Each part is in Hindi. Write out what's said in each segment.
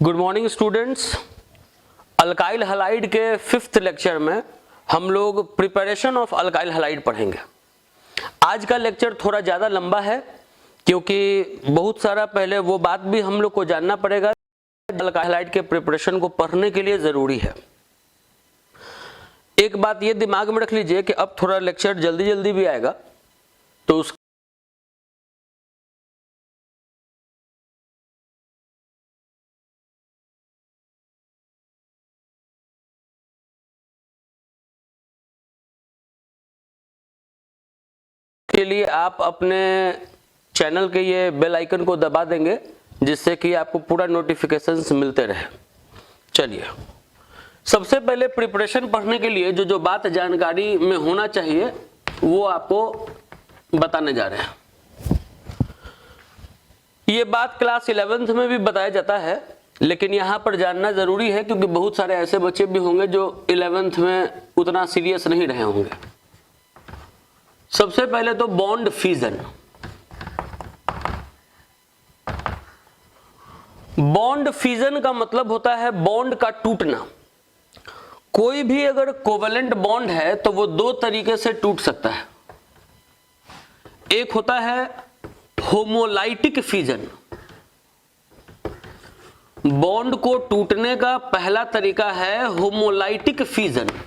Good morning students. Alkyl halide के 5th लेक्चर में हम लोग प्रिपरेशन ऑफ अल्काइल हलाइड पढ़ेंगे। आज का लेक्चर थोड़ा ज़्यादा लंबा है क्योंकि बहुत सारा पहले वो बात भी हम लोग को जानना पड़ेगा। अल्काइल हलाइड के प्रिपरेशन को पढ़ने के लिए ज़रूरी है। एक बात ये दिमाग में रख लीजिए कि अब थोड़ा लेक्चर जल्दी जल्दी भी आएगा तो उस के लिए आप अपने चैनल के ये बेल आइकन को दबा देंगे जिससे कि आपको पूरा नोटिफिकेशंस मिलते रहे। चलिए, सबसे पहले प्रिपरेशन पढ़ने के लिए जो बात जानकारी में होना चाहिए वो आपको बताने जा रहे हैं। ये बात क्लास 11th में भी बताया जाता है, लेकिन यहाँ पर जानना जरूरी है क्योंकि बहुत सारे ऐसे बच्चे भी होंगे जो 11th में उतना सीरियस नहीं रहे होंगे। सबसे पहले तो बॉन्ड फ्यूजन। बॉन्ड फ्यूजन का मतलब होता है बॉन्ड का टूटना। कोई भी अगर कोवेलेंट बॉन्ड है तो वो दो तरीके से टूट सकता है। एक होता है होमोलाइटिक फ्यूजन। बॉन्ड को टूटने का पहला तरीका है होमोलाइटिक फ्यूजन,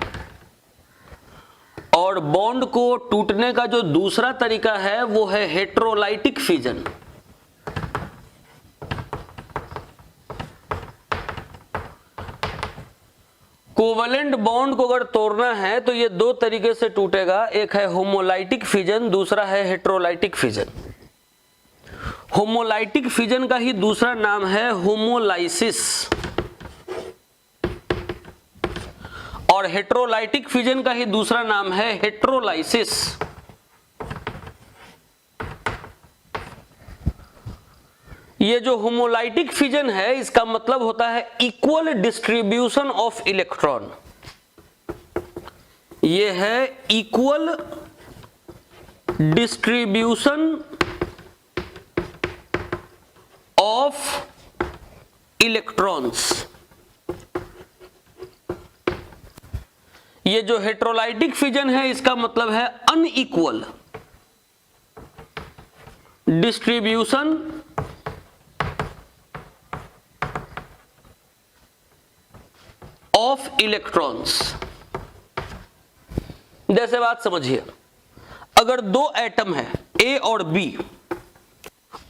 और बॉन्ड को टूटने का जो दूसरा तरीका है वो है हेटेरोलाइटिक फ्यूजन। कोवेलेंट बॉन्ड को अगर तोड़ना है तो ये दो तरीके से टूटेगा, एक है होमोलाइटिक फ्यूजन, दूसरा है हेटेरोलाइटिक फ्यूजन। होमोलाइटिक फ्यूजन का ही दूसरा नाम है होमोलाइसिस, और हेटेरोलाइटिक फ्यूजन का ही दूसरा नाम है हेटेरोलाइसिस। ये जो होमोलाइटिक फ्यूजन है इसका मतलब होता है इक्वल डिस्ट्रीब्यूशन ऑफ इलेक्ट्रॉन। ये है इक्वल डिस्ट्रीब्यूशन ऑफ इलेक्ट्रॉन्स। ये जो हेटेरोलाइटिक फ्यूजन है इसका मतलब है अनइक्वल डिस्ट्रीब्यूशन ऑफ इलेक्ट्रॉन्स। जैसे बात समझिए, अगर दो एटम है ए और बी,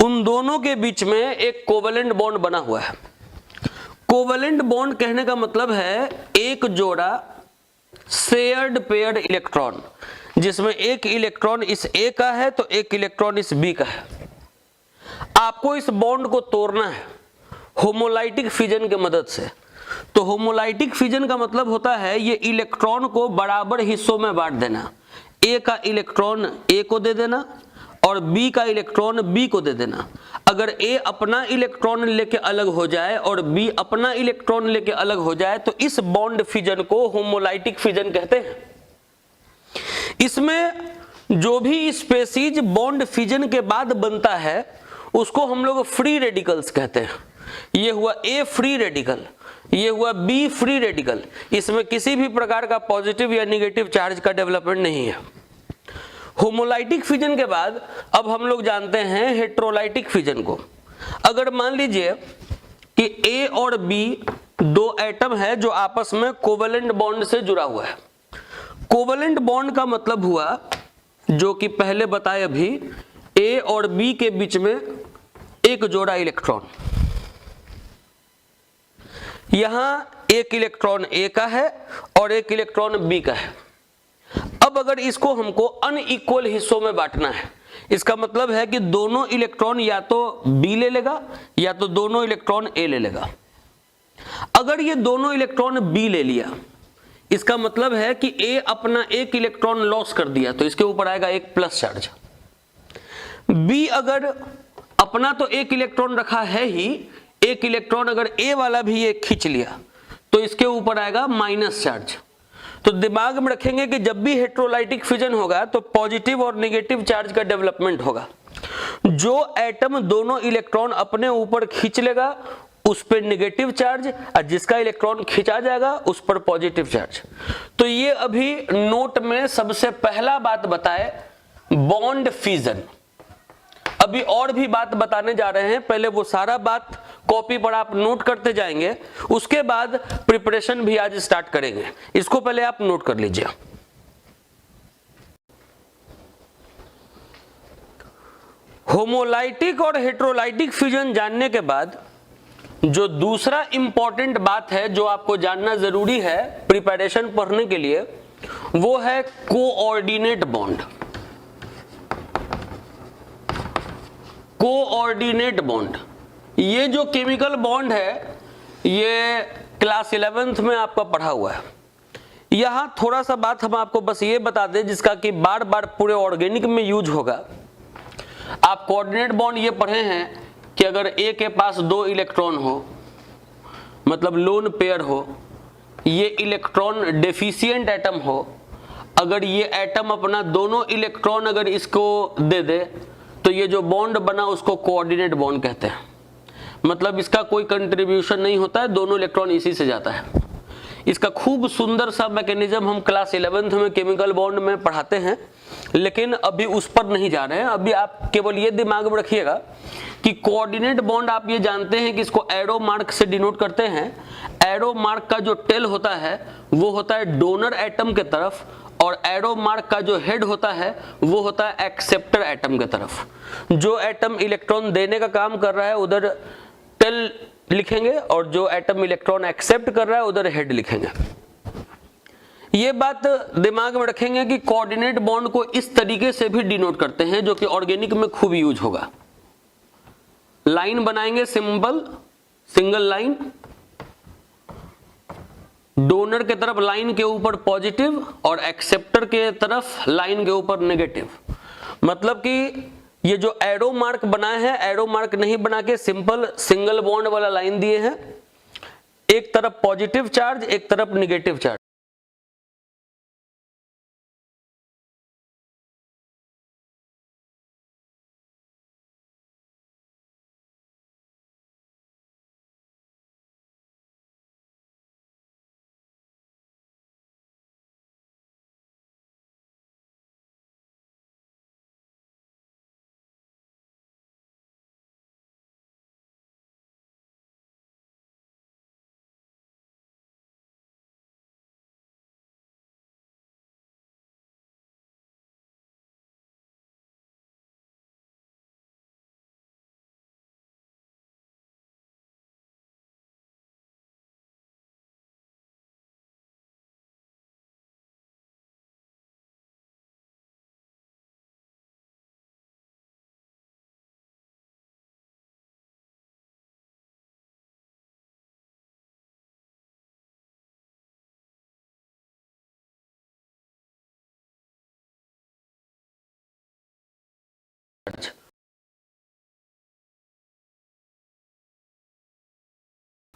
उन दोनों के बीच में एक कोवेलेंट बॉन्ड बना हुआ है। कोवेलेंट बॉन्ड कहने का मतलब है एक जोड़ा शेयर्ड पेयर्ड इलेक्ट्रॉन, जिसमें एक इलेक्ट्रॉन इस ए का है तो एक इलेक्ट्रॉन इस बी का है। आपको इस बॉन्ड को तोड़ना है होमोलाइटिक फ्यूजन की मदद से। तो होमोलाइटिक फ्यूजन का मतलब होता है ये इलेक्ट्रॉन को बराबर हिस्सों में बांट देना। ए का इलेक्ट्रॉन ए को दे देना और बी का इलेक्ट्रॉन बी को दे देना। अगर ए अपना इलेक्ट्रॉन लेके अलग हो जाए और बी अपना इलेक्ट्रॉन लेके अलग हो जाए तो इस बॉन्ड फ्यूजन को होमोलाइटिक फ्यूजन कहते हैं। इसमें जो भी स्पेसीज बॉन्ड फ्यूजन के बाद बनता है उसको हम लोग फ्री रेडिकल्स कहते हैं। ये हुआ ए फ्री रेडिकल, ये हुआ बी फ्री रेडिकल। इसमें किसी भी प्रकार का पॉजिटिव या निगेटिव चार्ज का डेवलपमेंट नहीं है। होमोलाइटिक फ्यूजन के बाद अब हम लोग जानते हैं हेटेरोलाइटिक फ्यूजन को। अगर मान लीजिए कि ए और बी दो एटम है जो आपस में कोवेलेंट बॉन्ड से जुड़ा हुआ है। कोवेलेंट बॉन्ड का मतलब हुआ, जो कि पहले बताए अभी, ए और बी के बीच में एक जोड़ा इलेक्ट्रॉन। यहां एक इलेक्ट्रॉन ए का है और एक इलेक्ट्रॉन बी का है। अब अगर इसको हमको अनइक्वल हिस्सों में बांटना है, इसका मतलब है कि दोनों इलेक्ट्रॉन या तो बी ले लेगा या तो दोनों इलेक्ट्रॉन ए ले लेगा। अगर ये दोनों इलेक्ट्रॉन बी ले लिया, इसका मतलब है कि ए अपना एक इलेक्ट्रॉन लॉस कर दिया तो इसके ऊपर आएगा एक प्लस चार्ज। बी अगर अपना तो एक इलेक्ट्रॉन रखा है ही, एक इलेक्ट्रॉन अगर ए वाला भी ये खींच लिया तो इसके ऊपर आएगा माइनस चार्ज। तो दिमाग में रखेंगे कि जब भी हेटेरोलाइटिक फ्यूजन होगा तो पॉजिटिव और नेगेटिव चार्ज का डेवलपमेंट होगा। जो एटम दोनों इलेक्ट्रॉन अपने ऊपर खींच लेगा उस पर नेगेटिव चार्ज, और जिसका इलेक्ट्रॉन खिंचा जाएगा उस पर पॉजिटिव चार्ज। तो ये अभी नोट में सबसे पहला बात बताए बॉन्ड फिजन। अभी और भी बात बताने जा रहे हैं, पहले वो सारा बात कॉपी पर आप नोट करते जाएंगे, उसके बाद प्रिपरेशन भी आज स्टार्ट करेंगे। इसको पहले आप नोट कर लीजिए। होमोलाइटिक और हेट्रोलाइटिक फ्यूजन जानने के बाद जो दूसरा इंपॉर्टेंट बात है जो आपको जानना जरूरी है प्रिपरेशन पढ़ने के लिए, वो है कोऑर्डिनेट बॉन्ड। कोऑर्डिनेट बॉन्ड, ये जो केमिकल बॉन्ड है ये क्लास 11th में आपका पढ़ा हुआ है। यहां थोड़ा सा बात हम आपको बस ये बता दें जिसका कि बार बार पूरे ऑर्गेनिक में यूज होगा। आप कोऑर्डिनेट बॉन्ड ये पढ़े हैं कि अगर ए के पास 2 इलेक्ट्रॉन हो, मतलब लोन पेयर हो, ये इलेक्ट्रॉन डेफिशिएंट एटम हो, अगर ये एटम अपना दोनों इलेक्ट्रॉन अगर इसको दे दे तो ये जो बॉन्ड बना उसको कोऑर्डिनेट बॉन्ड कहते हैं। मतलब इसका कोई कंट्रीब्यूशन नहीं होता है, दोनों इलेक्ट्रॉन इसी से जाता है। इसका खूब सुंदर सा मैकेनिज्म हम क्लास 11th में केमिकल बॉन्ड में पढ़ाते हैं, लेकिन अभी उस पर नहीं जा रहे हैं। अभी आप केवल ये दिमाग में रखिएगा कि कोऑर्डिनेट बॉन्ड आप ये जानते हैं कि इसको एरो मार्क से डिनोट करते हैं। एरो मार्क का जो टेल होता है वो होता है डोनर एटम के तरफ, और एरो मार्क का जो हेड होता है वो होता है एक्सेप्टर एटम के तरफ। जो एटम इलेक्ट्रॉन देने का काम कर रहा है उधर टेल लिखेंगे, और जो एटम इलेक्ट्रॉन एक्सेप्ट कर रहा है उधर हेड लिखेंगे। ये बात दिमाग में रखेंगे कि कोऑर्डिनेट बॉन्ड को इस तरीके से भी डिनोट करते हैं जो कि ऑर्गेनिक में खूब यूज होगा। लाइन बनाएंगे सिंपल, सिंगल लाइन, डोनर के तरफ लाइन के ऊपर पॉजिटिव और एक्सेप्टर के तरफ लाइन के ऊपर नेगेटिव। मतलब कि ये जो एरो मार्क बनाए हैं, एरो मार्क नहीं बना के सिंपल सिंगल बॉन्ड वाला लाइन दिए हैं, एक तरफ पॉजिटिव चार्ज एक तरफ नेगेटिव चार्ज।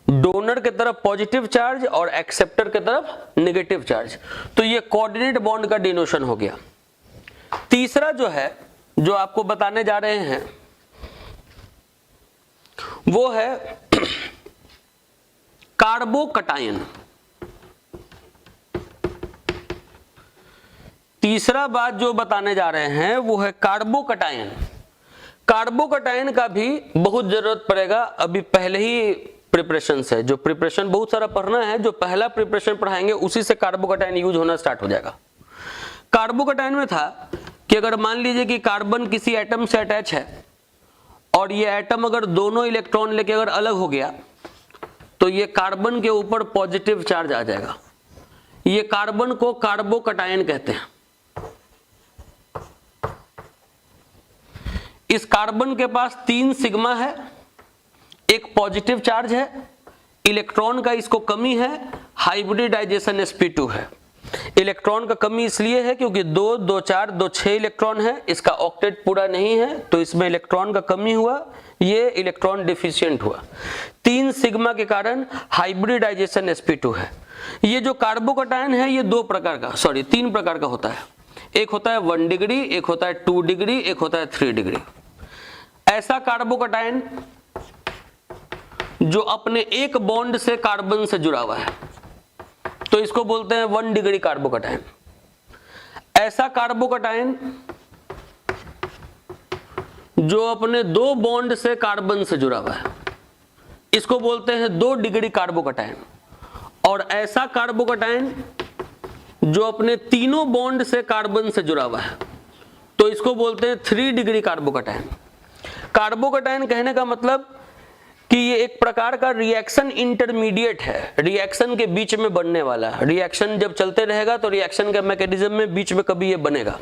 डोनर के तरफ पॉजिटिव चार्ज और एक्सेप्टर के तरफ नेगेटिव चार्ज। तो ये कोऑर्डिनेट बॉन्ड का डिनोशन हो गया। तीसरा जो है जो आपको बताने जा रहे हैं वो है कार्बोकटायन। तीसरा बात जो बताने जा रहे हैं वो है कार्बोकटायन। कार्बोकटायन का भी बहुत जरूरत पड़ेगा। अभी पहले ही प्रिपरेशन से, जो प्रिपरेशन बहुत सारा पढ़ना है, जो पहला प्रिपरेशन पढ़ाएंगे उसी से कार्बोकटायन यूज होना स्टार्ट हो जाएगा। कार्बोकटायन में था कि अगर मान लीजिए कि कार्बन किसी एटम से अटैच है और ये एटम अगर दोनों इलेक्ट्रॉन लेके अगर अलग हो गया तो ये कार्बन के ऊपर पॉजिटिव चार्ज आ जाएगा। ये कार्बन को कार्बोकटायन कहते हैं। इस कार्बन के पास 3 सिग्मा है, एक पॉजिटिव चार्ज है, इलेक्ट्रॉन का इसको कमी है, हाइब्रिडाइजेशन sp2 है। इलेक्ट्रॉन का कमी इसलिए है क्योंकि 2 2 4 2 6 इलेक्ट्रॉन है, इसका ऑक्टेट पूरा नहीं है तो इसमें इलेक्ट्रॉन का कमी हुआ, ये इलेक्ट्रॉन डिफिशिएंट हुआ। 3 सिग्मा के कारण हाइब्रिडाइजेशन sp2 है। ये जो कार्बोकटायन है ये 3 प्रकार का होता है। एक होता है 1 डिग्री, एक होता है 2 डिग्री, एक होता है 3 डिग्री। ऐसा कार्बोकटायन जो अपने एक बॉन्ड से कार्बन से जुड़ा हुआ है, तो इसको बोलते हैं 1 डिग्री कार्बोकैटायन। ऐसा कार्बोकैटायन जो अपने 2 बॉन्ड से कार्बन से जुड़ा हुआ है, इसको बोलते हैं 2 डिग्री कार्बोकैटायन। और ऐसा कार्बोकैटायन जो अपने तीनों बॉन्ड से कार्बन से जुड़ा हुआ है, तो इसको बोलते हैं 3 डिग्री कार्बोकैटायन। कार्बोकैटायन कहने का मतलब कि ये एक प्रकार का रिएक्शन इंटरमीडिएट है, रिएक्शन के बीच में बनने वाला। रिएक्शन जब चलते रहेगा तो रिएक्शन के मैकेनिज्म में बीच में कभी ये बनेगा,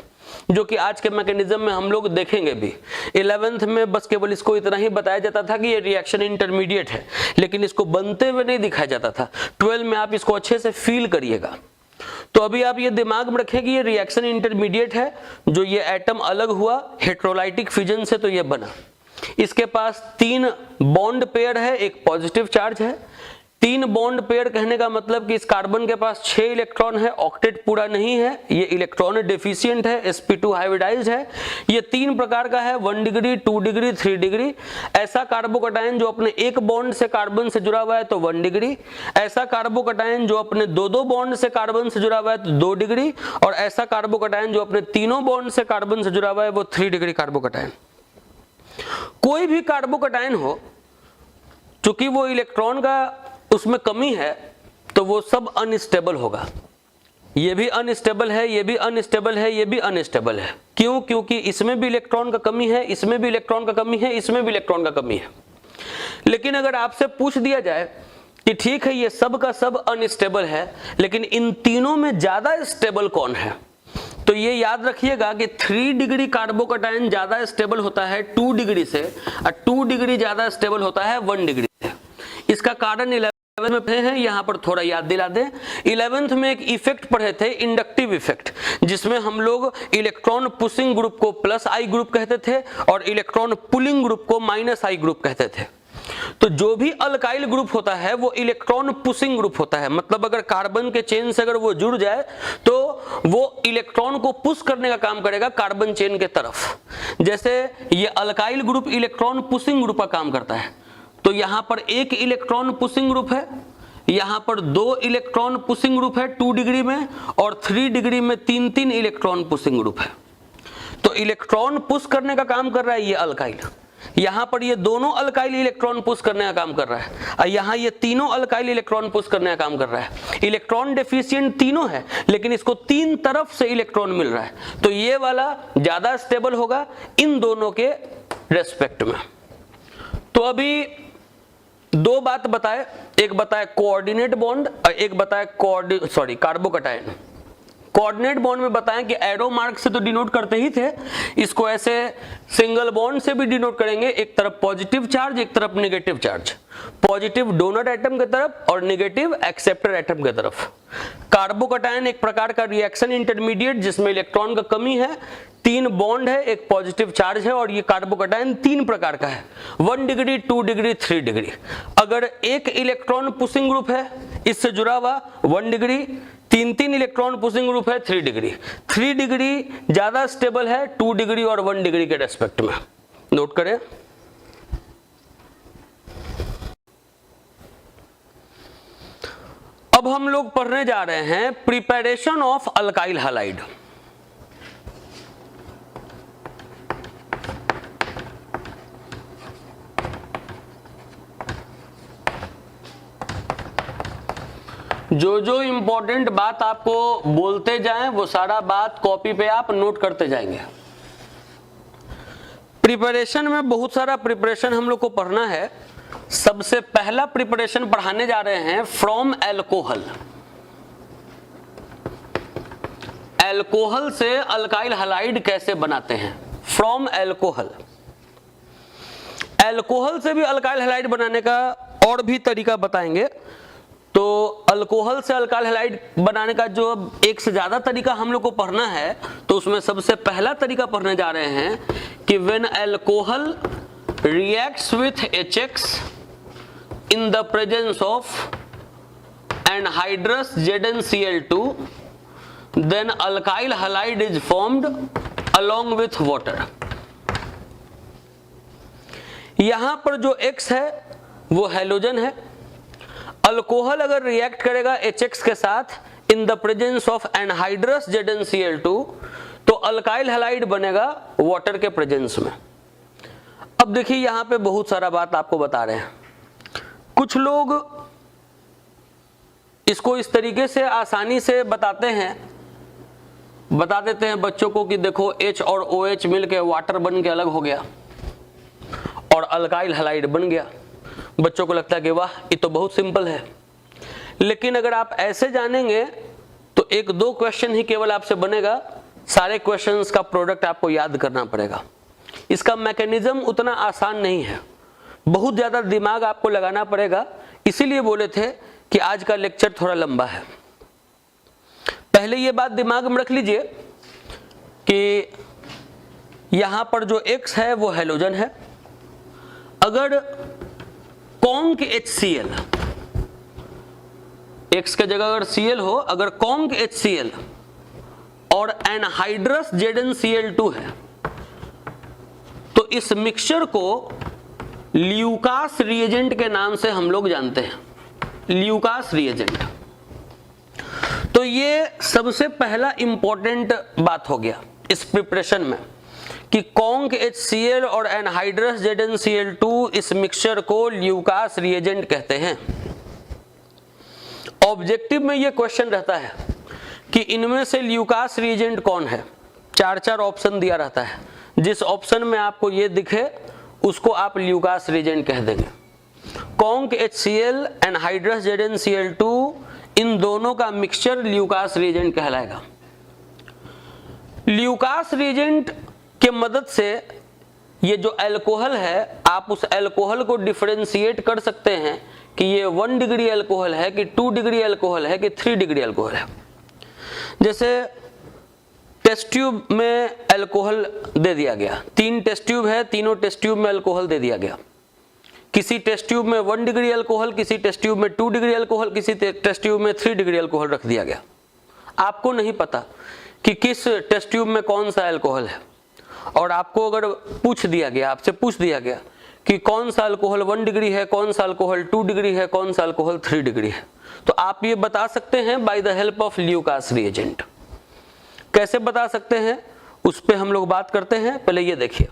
जो कि आज के मैकेनिज्म में हम लोग देखेंगे भी। 11th में बस केवल इसको इतना ही बताया जाता था कि ये रिएक्शन इंटरमीडिएट है, लेकिन इसको बनते हुए नहीं दिखाया जाता था। 12 में आप इसको अच्छे से फील करिएगा। तो अभी आप ये दिमाग में रखें कि ये रिएक्शन इंटरमीडिएट है, जो ये एटम अलग हुआ हेटेरोलाइटिक फिजन से तो ये बना। इसके पास 3 बॉन्ड पेयर है, एक पॉजिटिव चार्ज है। 3 बॉन्ड पेयर कहने का मतलब कि इस कार्बन के पास 6 इलेक्ट्रॉन है, ऑक्टेट पूरा नहीं है, ये इलेक्ट्रॉन डेफिशिएंट है, sp2 हाइब्रिडाइज्ड है। ये 3 प्रकार का है, 1 डिग्री, 2 डिग्री, 3 डिग्री। ऐसा कार्बोकैटायन जो अपने एक बॉन्ड से कार्बन से जुड़ा हुआ है तो 1 डिग्री। ऐसा कार्बोकैटायन जो अपने 2 बॉन्ड से कार्बन से जुड़ा हुआ है तो 2 डिग्री। और ऐसा कार्बोकैटायन जो अपने तीनों बॉन्ड से कार्बन से जुड़ा हुआ है वो 3 डिग्री कार्बोकैटायन। कोई भी कार्बोकैटायन हो, चूंकि वो इलेक्ट्रॉन का उसमें कमी है, तो वो सब अनस्टेबल होगा। ये भी अनस्टेबल है, ये भी अनस्टेबल है, ये भी अनस्टेबल है। क्यों? क्योंकि इसमें भी इलेक्ट्रॉन का कमी है, इसमें भी इलेक्ट्रॉन का कमी है, इसमें भी इलेक्ट्रॉन का कमी है। लेकिन अगर आपसे पूछ दिया जाए कि ठीक है ये सब का सब अनस्टेबल है, लेकिन इन तीनों में ज्यादा स्टेबल कौन है, तो ये याद रखिएगा कि 3 डिग्री कार्बोकैटायन ज्यादा स्टेबल होता है 2 डिग्री से, और 2 डिग्री ज्यादा स्टेबल होता है 1 डिग्री से। इसका कारण 11th में पढ़े हैं, यहां पर थोड़ा याद दिला दें। 11th में एक इफेक्ट पढ़े थे, इंडक्टिव इफेक्ट, जिसमें हम लोग इलेक्ट्रॉन पुशिंग ग्रुप को +I ग्रुप कहते थे और इलेक्ट्रॉन पुलिंग ग्रुप को -I ग्रुप कहते थे। तो जो भी अल्काइल ग्रुप होता है वो इलेक्ट्रॉन पुशिंग ग्रुप होता है, मतलब अगर कार्बन के चेन से अगर वो जुड़ जाए तो वो इलेक्ट्रॉन को पुश करने का काम करेगा कार्बन चेन के तरफ। जैसे ये alkyl group electron pushing group का काम करता है, तो यहां पर 1 इलेक्ट्रॉन पुशिंग ग्रुप है, यहां पर 2 इलेक्ट्रॉन पुशिंग ग्रुप है 2 डिग्री में, और 3 डिग्री में 3 इलेक्ट्रॉन पुशिंग ग्रुप है। तो इलेक्ट्रॉन पुश करने का काम कर रहा है ये अल्काइल। यहां पर ये दोनों अल्काइल इलेक्ट्रॉन पुश करने का काम कर रहा है, और यहां ये तीनों अल्काइल इलेक्ट्रॉन पुश करने का काम कर रहा है। इलेक्ट्रॉन डेफिशिएंट तीनों है, लेकिन इसको 3 तरफ से इलेक्ट्रॉन मिल रहा है, तो ये वाला ज्यादा स्टेबल होगा इन दोनों के रेस्पेक्ट में। तो अभी 2 बात बताए, एक बताया कोऑर्डिनेट बॉन्ड और एक बताया कार्बोकैटायन। कोऑर्डिनेट बॉन्ड में बताएं कि एरो मार्क से तो डिनोट करते ही थे, इसको ऐसे सिंगल बॉन्ड से भी डिनोट करेंगे, एक तरफ पॉजिटिव चार्ज एक तरफ negative charge, positive donor atom की तरफ और नेगेटिव एक्सेप्टर एटम की तरफ। कार्बोकैटायन एक प्रकार का रिएक्शन इंटरमीडिएट जिसमें इलेक्ट्रॉन का कमी है, 3 बॉन्ड है, एक पॉजिटिव चार्ज है, और ये कार्बोकैटायन 3 प्रकार का है, 1 डिग्री, 2 डिग्री, 3 डिग्री। अगर एक इलेक्ट्रॉन पुशिंग ग्रुप है इससे जुड़ा हुआ 1 डिग्री, 3 इलेक्ट्रॉन पुशिंग ग्रुप है 3 डिग्री। 3 डिग्री ज्यादा स्टेबल है 2 डिग्री और 1 डिग्री के रेस्पेक्ट में। नोट करें। अब हम लोग पढ़ने जा रहे हैं प्रिपरेशन ऑफ अल्काइल हैलाइड। जो जो इंपॉर्टेंट बात आपको बोलते जाएं वो सारा बात कॉपी पे आप नोट करते जाएंगे। प्रिपरेशन में बहुत सारा प्रिपरेशन हम लोग को पढ़ना है। सबसे पहला प्रिपरेशन पढ़ाने जा रहे हैं फ्रॉम एल्कोहल। एल्कोहल से अल्काइल हैलाइड कैसे बनाते हैं, फ्रॉम एल्कोहल। एल्कोहल से भी अल्काइल हैलाइड बनाने का और भी तरीका बताएंगे। तो अल्कोहल से अल्काइल हैलाइड बनाने का जो एक से ज्यादा तरीका हम लोग को पढ़ना है, तो उसमें सबसे पहला तरीका पढ़ने जा रहे हैं कि when alcohol reacts with HX in the presence of anhydrous ZnCl2, then alkyl halide is formed along with water। यहां पर जो X है वो हैलोजन है। अल्कोहल अगर रिएक्ट करेगा HX के साथ in the presence of anhydrous ZnCl2 तो अल्काइल हैलाइड बनेगा वाटर के प्रेजेंस में। अब देखिए यहां पे बहुत सारा बात आपको बता रहे हैं। कुछ लोग इसको इस तरीके से आसानी से बता देते हैं बच्चों को कि देखो H और OH मिलके वाटर बन के अलग हो गया और अल्काइल हैलाइड बन गया। बच्चों को लगता है कि वाह ये तो बहुत सिंपल है, लेकिन अगर आप ऐसे जानेंगे तो एक दो क्वेश्चन ही केवल आपसे बनेगा, सारे क्वेश्चंस का प्रोडक्ट आपको याद करना पड़ेगा। इसका मैकेनिज्म उतना आसान नहीं है, बहुत ज्यादा दिमाग आपको लगाना पड़ेगा। इसीलिए बोले थे कि आज का लेक्चर थोड़ा लंबा है। पहले ये बात दिमाग में रख लीजिए कि यहां पर जो X है वो हैलोजन है। अगर कॉन्क HCl, X के जगह अगर Cl हो, अगर कॉन्क HCl और एनहाइड्रस ZnCl2 है तो इस मिक्सचर को ल्यूकास रिएजेंट के नाम से हम लोग जानते हैं, ल्यूकास रिएजेंट। तो ये सबसे पहला इंपॉर्टेंट बात हो गया इस प्रिपरेशन में कि कॉन्क HCl और एनहाइड्रस ZnCl2 इस मिक्सचर को ल्यूकास रिएजेंट कहते हैं। ऑब्जेक्टिव में ये क्वेश्चन रहता है कि इनमें से ल्यूकास रिएजेंट कौन है। 4 ऑप्शन दिया रहता है, जिस ऑप्शन में आपको ये दिखे उसको आप ल्यूकास रिएजेंट कह देंगे। कॉन्क HCl एनहाइड्रस ZnCl2 इन दोनों का मिक्सचर ल्यूकास रिएजेंट कहलाएगा। ल्यूकास रिएजेंट के मदद से ये जो अल्कोहल है आप उस अल्कोहल को डिफरेंशिएट कर सकते हैं कि ये 1 डिग्री अल्कोहल है कि 2 डिग्री अल्कोहल है कि 3 डिग्री अल्कोहल है। जैसे टेस्ट ट्यूब में अल्कोहल दे दिया गया, 3 टेस्ट ट्यूब है, तीनों टेस्ट ट्यूब में अल्कोहल दे दिया गया। किसी टेस्ट ट्यूब में 1 डिग्री अल्कोहल, किसी टेस्ट ट्यूब में 2 डिग्री अल्कोहल, किसी टेस्ट ट्यूब में 3 डिग्री अल्कोहल रख दिया गया। आपको नहीं पता कि किस टेस्ट ट्यूब में कौन सा अल्कोहल है, और आपको अगर आपसे पूछ दिया गया कि कौन सा अल्कोहल 1 डिग्री है, कौन सा अल्कोहल 2 डिग्री है, कौन सा अल्कोहल 3 डिग्री है, तो आप ये बता सकते हैं by the help of Lucas reagent. कैसे बता सकते हैं उस पे हम लोग बात करते हैं। पहले ये देखिए,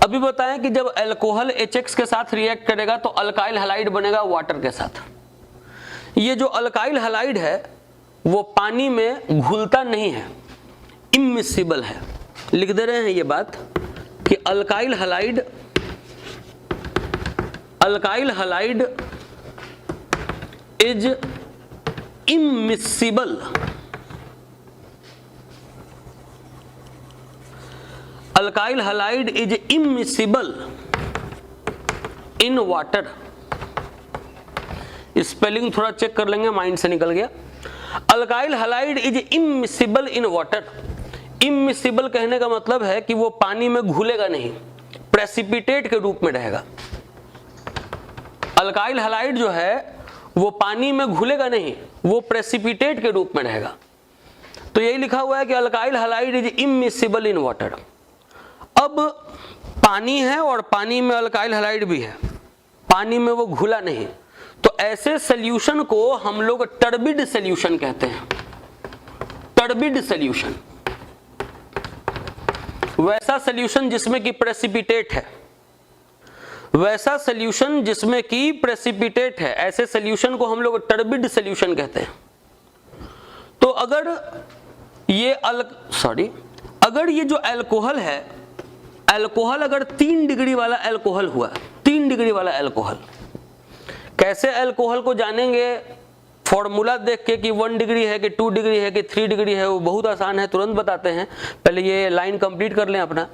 अभी बताएं कि जब अल्कोहल HX के साथ रिएक्ट करेगा तो अल्काइल हैलाइड बनेगा वाटर के साथ। ये जो अल्काइल हैलाइड है वो पानी में घुलता नहीं है, इमिसिबल है। लिख दे रहे हैं ये बात कि alkyl halide is immiscible. Alkyl halide is immiscible in water. Spelling थोड़ा चेक कर लेंगे, माइंड से निकल गया। Alkyl halide is immiscible in water. Immiscible कहने का मतलब है कि वो पानी में घुलेगा नहीं, प्रेसिपिटेट के रूप में रहेगा। अल्काइल हैलाइड जो है वो पानी में घुलेगा नहीं, वो प्रेसिपिटेट के रूप में रहेगा। तो यही लिखा हुआ है कि alkyl halide is immiscible in water. अब पानी है और पानी में अल्काइल हैलाइड भी है, पानी में वो घुला नहीं, तो ऐसे सॉल्यूशन को हम लोग टर्बिड सॉल्यूशन कहते हैं। टर्बिड सॉल्यूशन वैसा सॉल्यूशन जिसमें कि प्रेसिपिटेट है, वैसा सॉल्यूशन जिसमें कि प्रेसिपिटेट है, ऐसे सॉल्यूशन को हम लोग टर्बिड सॉल्यूशन कहते हैं। तो अगर ये जो अल्कोहल है, अल्कोहल अगर 3 डिग्री वाला अल्कोहल हुआ, 3 डिग्री वाला अल्कोहल, कैसे अल्कोहल को जानेंगे? फॉर्मूला देख के कि 1 डिग्री है कि 2 डिग्री है कि 3 डिग्री है, वो बहुत आसान है, तुरंत बताते हैं। पहले ये लाइन कंप्लीट कर लें अपना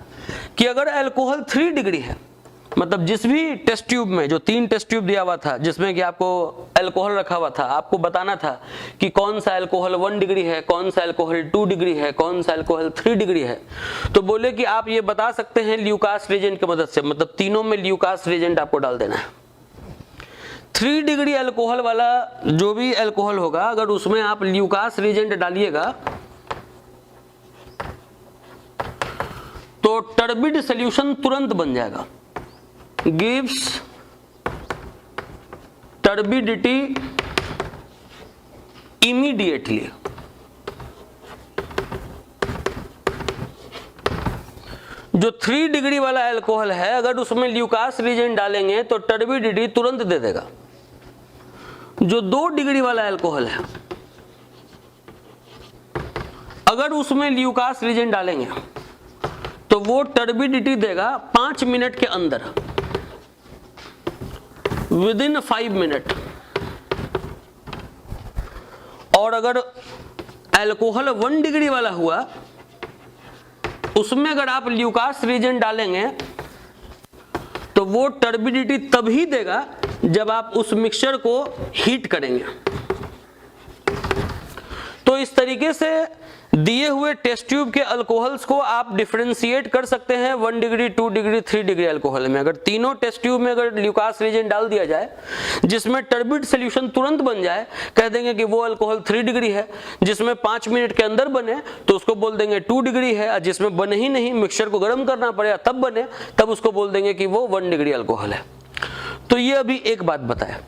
कि अगर अल्कोहल 3 डिग्री है, मतलब जिस भी टेस्ट ट्यूब में, जो 3 टेस्ट ट्यूब दिया हुआ था जिसमें कि आपको अल्कोहल रखा हुआ था, आपको बताना था कि कौन सा अल्कोहल 1 डिग्री है, कौन सा अल्कोहल 2 डिग्री है, कौन सा अल्कोहल 3 डिग्री है। तो बोले कि आप ये बता सकते हैं ल्यूकास रिएजेंट की मदद से, मतलब तीनों में ल्यूकास रिएजेंट आपको डाल देना है। 3 डिग्री अल्कोहल वाला जो भी अल्कोहल होगा, अगर उसमें आप ल्यूकास रिएजेंट डालिएगा तो टर्बिड सॉल्यूशन तुरंत बन जाएगा। Gives turbidity immediately. जो 3 डिग्री वाला अल्कोहल है अगर उसमें ल्यूकास रीजेंट डालेंगे तो टर्बिडिटी तुरंत दे देगा। जो 2 डिग्री वाला अल्कोहल है अगर उसमें ल्यूकास रीजेंट डालेंगे तो वो टर्बिडिटी देगा 5 मिनट के अंदर, विदिन 5 मिनट। और अगर अल्कोहल 1 डिग्री वाला हुआ उसमें अगर आप ल्यूकास रीजेंट डालेंगे तो वो टर्बिडिटी तभी देगा जब आप उस मिक्सचर को हीट करेंगे। तो इस तरीके से दिए हुए टेस्ट ट्यूब के अल्कोहल्स को आप डिफरेंशिएट कर सकते हैं 1 डिग्री, 2 डिग्री, 3 डिग्री अल्कोहल में। अगर तीनों टेस्ट ट्यूब में अगर ल्यूकास रीजेंट डाल दिया जाए जिसमें टर्बिड सोल्यूशन तुरंत बन जाए, कह देंगे कि वो अल्कोहल 3 डिग्री है, जिसमें 5 मिनट के अंदर बने तो उसको बोल देंगे 2 डिग्री है, और जिसमें बने ही नहीं, मिक्सचर को गर्म करना पड़ेगा तब बने, तब उसको बोल देंगे कि वो 1 डिग्री अल्कोहल है। तो ये अभी एक बात बताया।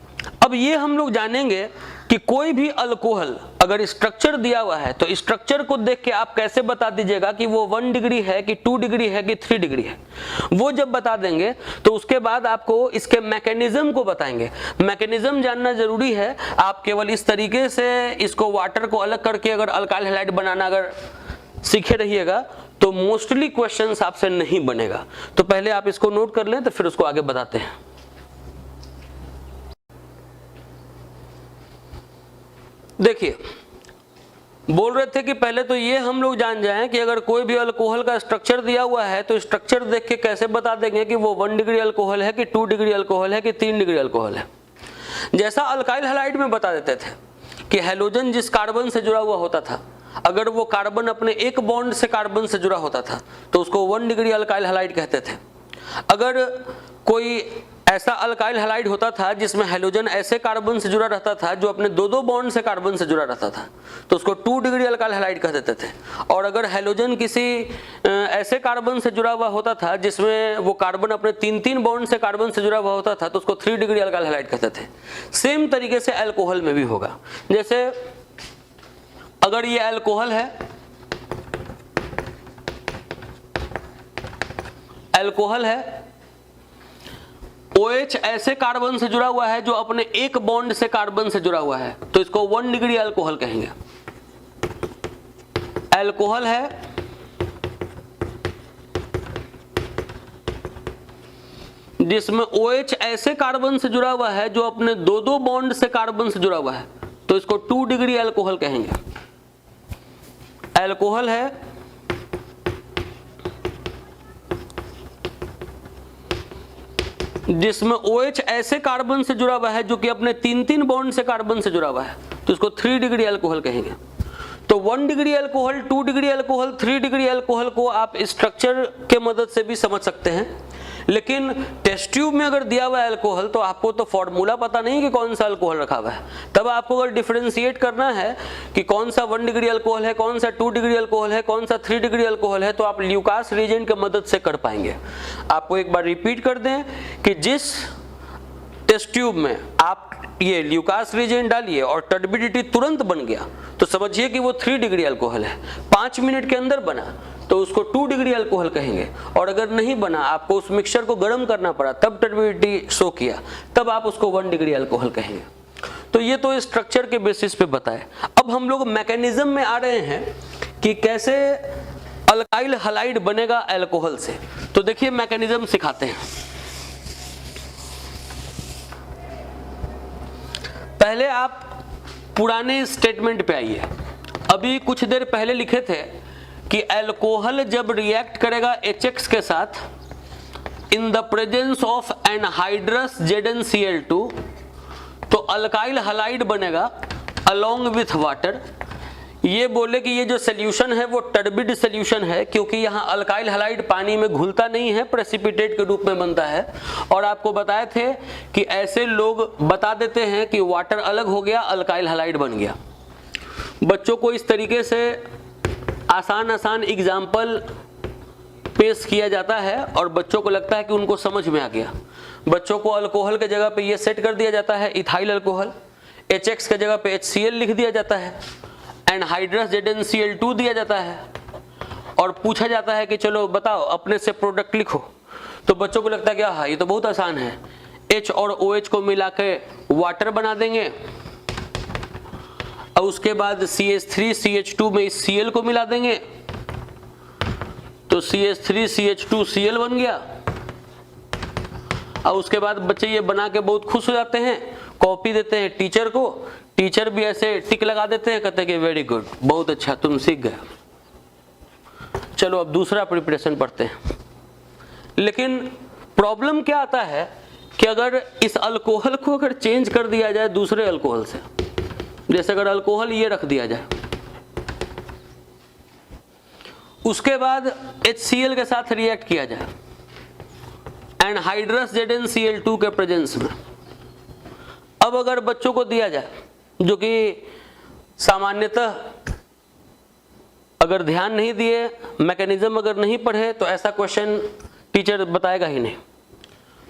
अब ये हम लोग जानेंगे कि कोई भी अल्कोहल अगर स्ट्रक्चर दिया हुआ है तो स्ट्रक्चर को देख के आप कैसे बता दीजिएगा कि वो 1 डिग्री है कि 2 डिग्री है कि 3 डिग्री है। वो जब बता देंगे तो उसके बाद आपको इसके मैकेनिज्म को बताएंगे। मैकेनिज्म जानना जरूरी है। आप केवल इस तरीके से इसको वाटर को अलग करके अगर अल्काइल हैलाइड बनाना अगर सीखे रहिएगा तो मोस्टली क्वेश्चंस आपसे नहीं बनेगा। तो पहले आप इसको नोट कर लें तो फिर उसको आगे बताते हैं। देखिए, बोल रहे थे कि पहले तो ये हम लोग जान जाएं कि अगर कोई भी अल्कोहल का स्ट्रक्चर दिया हुआ है तो स्ट्रक्चर देख के कैसे बता देंगे कि वो 1 डिग्री अल्कोहल है कि 2 डिग्री अल्कोहल है कि 3 डिग्री अल्कोहल है। जैसा अल्काइल हैलाइड में बता देते थे कि हैलोजन जिस कार्बन से जुड़ा हुआ होता था, अगर वो कार्बन अपने एक बॉन्ड से कार्बन से जुड़ा होता था तो उसको 1 डिग्री अल्काइल हैलाइड कहते थे। अगर कोई ऐसा अल्काइल हैलाइड होता था जिसमें हैलोजन ऐसे कार्बन से जुड़ा रहता था जो अपने 2-2 बॉन्ड से कार्बन से जुड़ा रहता था तो उसको 2 डिग्री अल्काइल हैलाइड कह देते थे। और अगर हैलोजन किसी ऐसे कार्बन से जुड़ा हुआ होता था जिसमें वो कार्बन अपने 3-3 बॉन्ड से कार्बन से जुड़ा हुआ होता था तो उसको 3 डिग्री अल्काइल हैलाइड कहते थे। सेम तरीके से अल्कोहल में भी होगा। जैसे अगर ये अल्कोहल है, अल्कोहल है, OH ऐसे कार्बन से जुड़ा हुआ है जो अपने एक बॉन्ड से कार्बन से जुड़ा हुआ है तो इसको 1 डिग्री अल्कोहल कहेंगे। अल्कोहल है, जिसमें OH ऐसे कार्बन से जुड़ा हुआ है जो अपने 2-2 बॉन्ड से कार्बन से जुड़ा हुआ है तो इसको 2 डिग्री अल्कोहल कहेंगे। अल्कोहल है, जिसमें OH ऐसे कार्बन से जुड़ा हुआ है जो कि अपने 3-3 बॉन्ड से कार्बन से जुड़ा हुआ है तो इसको 3 डिग्री अल्कोहल कहेंगे। तो 1 degree alcohol, 2 degree alcohol, 3 degree alcohol को आप स्ट्रक्चर के मदद से भी समझ सकते हैं। लेकिन टेस्ट ट्यूब में अगर दिया हुआ है अल्कोहल तो आपको तो फॉर्मूला पता नहीं कि कौन सा अल्कोहल रखा हुआ है। तब आपको अगर डिफरेंशिएट करना है कि कौन सा 1 डिग्री अल्कोहल है, कौन सा 2 डिग्री अल्कोहल है, कौन सा 3 डिग्री अल्कोहल है, तो आप ल्यूकास रीजेंट की मदद से कर पाएंगे। आपको एक बार रिपीट कर दें कि जिस टेस्ट ट्यूब में आप ये ल्यूकास रीजेंट डालिए और टर्बिडिटी तुरंत बन गया तो समझिए कि वो 3 डिग्री अल्कोहल है। 5 मिनट के अंदर बना तो उसको 2 डिग्री अल्कोहल कहेंगे। और अगर नहीं बना, आपको उस मिक्सचर को गर्म करना पड़ा तब टर्बिडिटी शो किया, तब आप उसको 1 डिग्री अल्कोहल कहेंगे। तो ये तो स्ट्रक्चर के बेसिस पे बताए। अब हम लोग मैकेनिज्म में आ रहे हैं कि कैसे अल्काइल हैलाइड बनेगा अल्कोहल से। तो देखिए मैकेनिज्म सिखाते हैं। पहले आप पुराने स्टेटमेंट पे आइए। अभी कुछ देर पहले लिखे थे कि अल्कोहल जब रिएक्ट करेगा HX के साथ in the presence of anhydrous ZnCl2 तो अल्काइल हैलाइड बनेगा अलोंग विथ वाटर। ये बोले कि ये जो सोल्यूशन है वो टर्बिड सोल्यूशन है क्योंकि यहाँ अल्काइल हैलाइड पानी में घुलता नहीं है, प्रेसिपिटेट के रूप में बनता है। और आपको बताए थे कि ऐसे लोग बता देते हैं कि वाटर अलग हो गया, अल्काइल हैलाइड बन गया। बच्चों को इस तरीके से आसान एग्जाम्पल पे पेश किया जाता है और बच्चों को लगता है कि उनको समझ में आ गया। बच्चों को अल्कोहल के जगह पे ये सेट कर दिया जाता है इथाइल अल्कोहल, HX के जगह पे HCl लिख दिया जाता है, एनहाइड्रस ZnCl2 दिया जाता है और पूछा जाता है कि चलो बताओ अपने से प्रोडक्ट लिखो। तो बच्चों को लगता है कि हाँ ये तो बहुत आसान है, H और OH को मिला के वाटर बना देंगे और उसके बाद CH3CH2 में इस Cl को मिला देंगे तो CH3CH2Cl बन गया। और उसके बाद बच्चे ये बना के बहुत खुश हो जाते हैं, कॉपी देते हैं टीचर को, टीचर भी ऐसे टिक लगा देते हैं, कहते हैं कि वेरी गुड, बहुत अच्छा, तुम सीख गए। चलो अब दूसरा प्रिपरेशन पढ़ते हैं। लेकिन प्रॉब्लम क्या आता है कि अगर इस अल्कोहल को अगर चेंज कर दिया जाए दूसरे अल्कोहल से, जैसे अगर अल्कोहल ये रख दिया जाए, उसके बाद HCl के साथ रिएक्ट किया जाए एनहाइड्रस ZnCl2 के प्रेजेंस में, अब अगर बच्चों को दिया जाए, जो कि सामान्यतः अगर ध्यान नहीं दिए, मैकेनिज्म अगर नहीं पढ़े तो ऐसा क्वेश्चन टीचर बताएगा ही नहीं।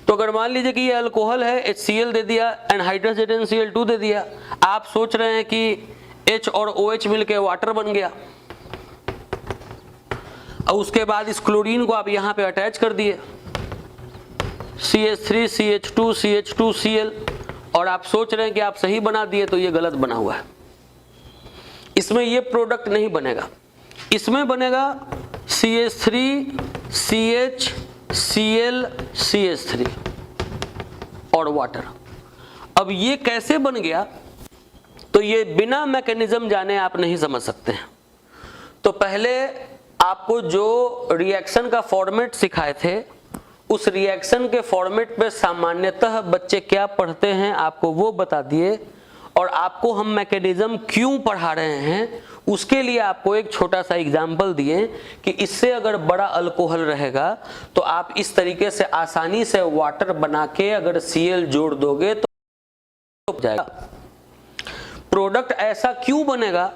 तो अगर मान लीजिए कि ये अल्कोहल है, HCl दे दिया, एनहाइड्रस ZnCl2 दे दिया, आप सोच रहे हैं कि H और OH मिलके वाटर बन गया और उसके बाद इस क्लोरीन को आप यहाँ पे अटैच कर दिए CH3CH2CH2Cl और आप सोच रहे हैं कि आप सही बना दिए, तो ये गलत बना हुआ है। इसमें ये प्रोडक्ट नहीं बनेगा, इसमें बनेगा CH3CHClCH3 और वाटर। अब ये कैसे बन गया, तो ये बिना मैकेनिज्म जाने आप नहीं समझ सकते हैं। तो पहले आपको जो रिएक्शन का फॉर्मेट सिखाए थे, उस रिएक्शन के फॉर्मेट पे सामान्यतः बच्चे क्या पढ़ते हैं आपको वो बता दिए, और आपको हम मैकेनिज्म क्यों पढ़ा रहे हैं उसके लिए आपको एक छोटा सा एग्जाम्पल दिए कि इससे अगर बड़ा अल्कोहल रहेगा तो आप इस तरीके से आसानी से वाटर बना के अगर Cl जोड़ दोगे तो जाएगा। प्रोडक्ट ऐसा क्यों बनेगा,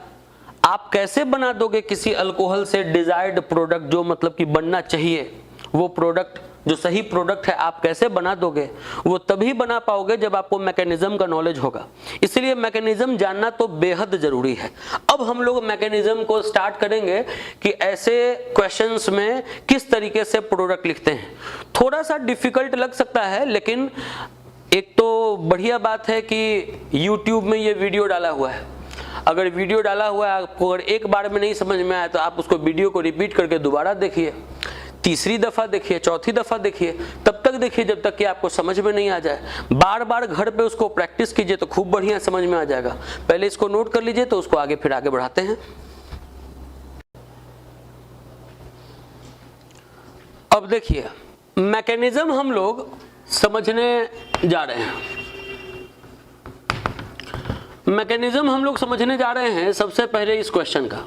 आप कैसे बना दोगे किसी अल्कोहल से डिजायर्ड प्रोडक्ट, जो मतलब कि बनना चाहिए वो प्रोडक्ट, जो सही प्रोडक्ट है आप कैसे बना दोगे, वो तभी बना पाओगे जब आपको मैकेनिज्म का नॉलेज होगा। इसलिए मैकेनिज्म जानना तो बेहद जरूरी है। अब हम लोग मैकेनिज्म को स्टार्ट करेंगे कि ऐसे क्वेश्चंस में किस तरीके से प्रोडक्ट लिखते हैं। थोड़ा सा डिफिकल्ट लग सकता है, लेकिन एक तो बढ़िया बात है कि YouTube में ये वीडियो डाला हुआ है। अगर वीडियो डाला हुआ है आपको अगर एक बार में नहीं समझ में आया तो आप उसको वीडियो को रिपीट करके दोबारा देखिए, तीसरी दफा देखिए, चौथी दफा देखिए, तब तक देखिए जब तक कि आपको समझ में नहीं आ जाए। बार बार घर पे उसको प्रैक्टिस कीजिए तो खूब बढ़िया समझ में आ जाएगा। पहले इसको नोट कर लीजिए तो उसको आगे फिर आगे बढ़ाते हैं। अब देखिए मैकेनिज्म हम लोग समझने जा रहे हैं। मैकेनिज्म हम लोग समझने जा रहे हैं सबसे पहले इस क्वेश्चन का।